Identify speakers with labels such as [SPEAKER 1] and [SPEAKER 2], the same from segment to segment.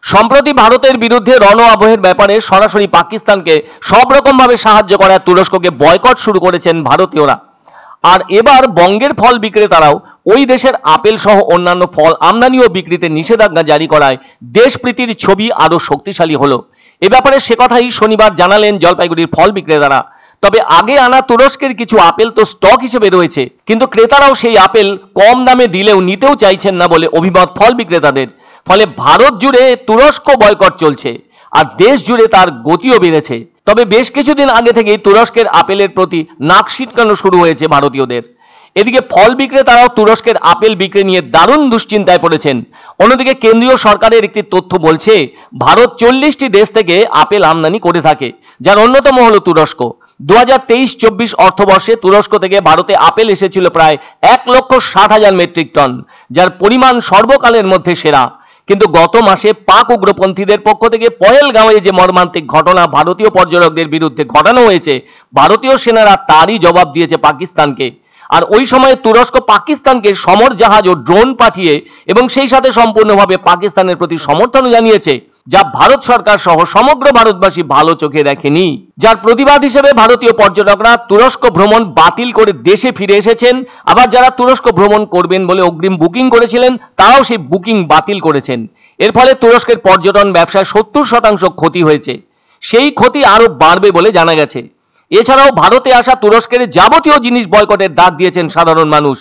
[SPEAKER 1] সম্প্রতি ভারতের বিরুদ্ধে রণ আবহের ব্যাপারে সরাসরি পাকিস্তানকে সব রকম ভাবে সাহায্য করার তুরস্ককে বয়কট শুরু করেছেন ভারতীয়রা। আর এবার বঙ্গের ফল বিক্রেতারাও ওই দেশের আপেল সহ অন্যান্য ফল আমদানি ও বিক্রিতে নিষেধাজ্ঞা জারি করায় দেশপ্রীতির ছবি আরো শক্তিশালী হলো। এ ব্যাপারে সে কথাই শনিবার জানালেন জলপাইগুড়ির ফল বিক্রেতারা। তবে আগে আনা তুরস্কের কিছু আপেল তো স্টক হিসেবে রয়েছে, কিন্তু ক্রেতারাও সেই আপেল কম দামে দিলেও নিতেও চাইছেন না বলে অভিমত ফল বিক্রেতাদের। ফলে ভারত জুড়ে তুরস্ক বয়কট চলছে আর দেশ জুড়ে তার গতিও বেড়েছে। তবে বেশ কিছুদিন আগে থেকেই তুরস্কের আপেলের প্রতি নাক সিটকানো শুরু হয়েছে ভারতীয়দের। এদিকে ফল বিক্রেতারাও তুরস্কের আপেল বিক্রি নিয়ে দারুণ দুশ্চিন্তায় পড়েছেন। অন্যদিকে কেন্দ্রীয় সরকারের একটি তথ্য বলছে ভারত 40টি দেশ থেকে আপেল আমদানি করে থাকে, যার অন্যতম হলো তুরস্ক। 2023-24 অর্থবর্ষে তুরস্ক থেকে ভারতে আপেল এসেছিল প্রায় 1,60,000 মেট্রিক টন, যার পরিমাণ সর্বকালের মধ্যে সেরা। কিন্তু গত মাসে পাক উগ্রপন্থীদের পক্ষ থেকে পহেলগাঁওয়ে যে মর্মান্তিক ঘটনা ভারতীয় পর্যটকদের বিরুদ্ধে ঘটানো হয়েছে, ভারতীয় সেনারা তারই জবাব দিয়েছে পাকিস্তানকে। আর ওই সময়ে তুরস্ক পাকিস্তানকে সমর জাহাজ ও ড্রোন পাঠিয়ে এবং সেই সাথে সম্পূর্ণভাবে পাকিস্তানের প্রতি সমর্থন জানিয়েছে, যা ভারত সরকার সহ সমগ্র ভারতবাসী ভালো চোখে দেখেনি। যার প্রতিবাদ হিসেবে ভারতীয় পর্যটকরা তুরস্ক ভ্রমণ বাতিল করে দেশে ফিরে এসেছেন। আবার যারা তুরস্ক ভ্রমণ করবেন বলে অগ্রিম বুকিং করেছিলেন, তারাও সেই বুকিং বাতিল করেছেন। এর ফলে তুরস্কের পর্যটন ব্যবসায় 70% ক্ষতি হয়েছে। সেই ক্ষতি আরো বাড়বে বলে জানা গেছে। এছাড়াও ভারতে আসা তুরস্কের যাবতীয় জিনিস বয়কটের ডাক দিয়েছেন সাধারণ মানুষ,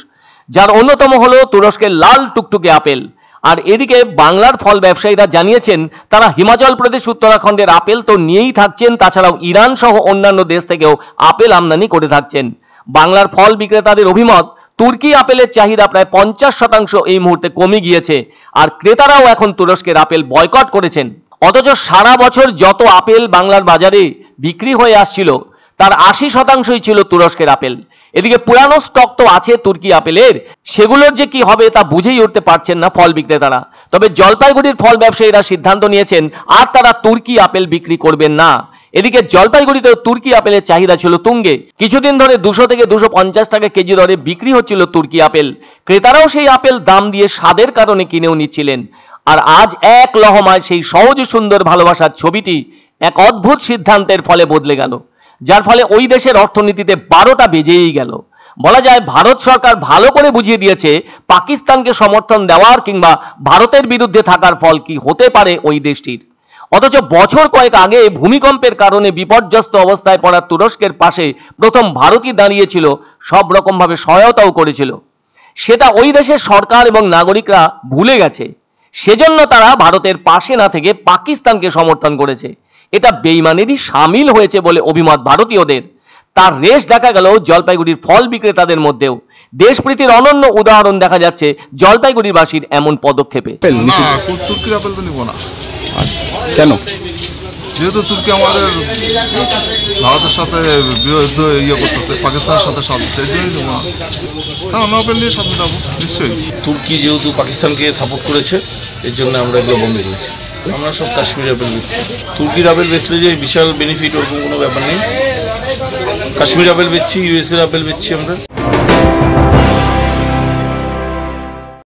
[SPEAKER 1] যার অন্যতম হলো তুরস্কের লাল টুকটুকে আপেল। আর এদিকে বাংলার ফল ব্যবসায়ীরা জানিয়েছেন তারা হিমাচল প্রদেশ, উত্তরাখণ্ডের আপেল তো নিয়েই থাকছেন, তাছাড়াও ইরান সহ অন্যান্য দেশ থেকেও আপেল আমদানি করে থাকছেন। বাংলার ফল বিক্রেতাদের অভিমত, তুর্কি আপেলের চাহিদা প্রায় 50% এই মুহূর্তে কমে গিয়েছে আর ক্রেতারাও এখন তুরস্কের আপেল বয়কট করেছেন। অথচ সারা বছর যত আপেল বাংলার বাজারে বিক্রি হয়ে আসছিল তার 80%ই ছিল তুরস্কের আপেল। এদিকে পুরানো স্টক তো আছে তুর্কি আপেলের, সেগুলোর যে কি হবে তা বুঝেই উঠতে পারছেন না ফল বিক্রেতারা। তবে জলপাইগুড়ির ফল ব্যবসায়ীরা সিদ্ধান্ত নিয়েছেন আর তারা তুর্কি আপেল বিক্রি করবেন না। এদিকে জলপাইগুড়িতেও তুর্কি আপেলের চাহিদা ছিল তুঙ্গে। কিছুদিন ধরে 200 থেকে 250 টাকা কেজি দরে বিক্রি হচ্ছিল তুর্কি আপেল। ক্রেতারাও সেই আপেল দাম দিয়ে স্বাদের কারণে কিনেও নিচ্ছিলেন। আর আজ এক লহমায় সেই সহজ সুন্দর ভালোবাসার ছবিটি এক অদ্ভুত সিদ্ধান্তের ফলে বদলে গেল, যার ফলে ওই দেশের অর্থনীতিতে 12টা বেজেই গেল। বলা যায় ভারত সরকার ভালো করে বুঝিয়ে দিয়েছে পাকিস্তানকে সমর্থন দেওয়ার কিংবা ভারতের বিরুদ্ধে থাকার ফল কি হতে পারে ওই দেশটির। অথচ বছর কয়েক আগে ভূমিকম্পের কারণে বিপর্যস্ত অবস্থায় পড়া তুরস্কের পাশে প্রথম ভারতই দাঁড়িয়েছিল, সব রকম ভাবে সহায়তাও করেছিল। সেটা ওই দেশের সরকার এবং নাগরিকরা ভুলে গেছে। সেজন্য তারা ভারতের পাশে না থেকে পাকিস্তানকে সমর্থন করেছে। এটা বেইমানেরই সামিল হয়েছে বলে অভিমত ভারতীয়দের। তার রেশ দেখা গেল জলপাইগুড়ির ফল বিক্রেতাদের মধ্যেও। দেশপ্রীতির অনন্য উদাহরণ দেখা যাচ্ছে জলপাইগুড়িবাসীর এমন পদক্ষেপে।
[SPEAKER 2] তুর্কির আপেল তো নিব না।
[SPEAKER 3] আচ্ছা, কেন?
[SPEAKER 2] যেহেতু তুর্কি আমাদের ভারতের সাথে বিরোধ করতেছে, পাকিস্তানের সাথে সাথে অন্য আপেল নিয়ে সাথে যাবো নিশ্চয়ই।
[SPEAKER 4] তুর্কি যেহেতু পাকিস্তানকে সাপোর্ট করেছে, এর জন্য আমরা এগুলো বন্ধ করেছি। আমরা সব কাশ্মীর আপেল বেচছি। তুর্কির আপেল বেচলে যে বিশাল বেনিফিট ওরকম কোনো ব্যাপার নেই। কাশ্মীর আপেল বেচছি, ইউএসএর আপেল বেচছি আমরা।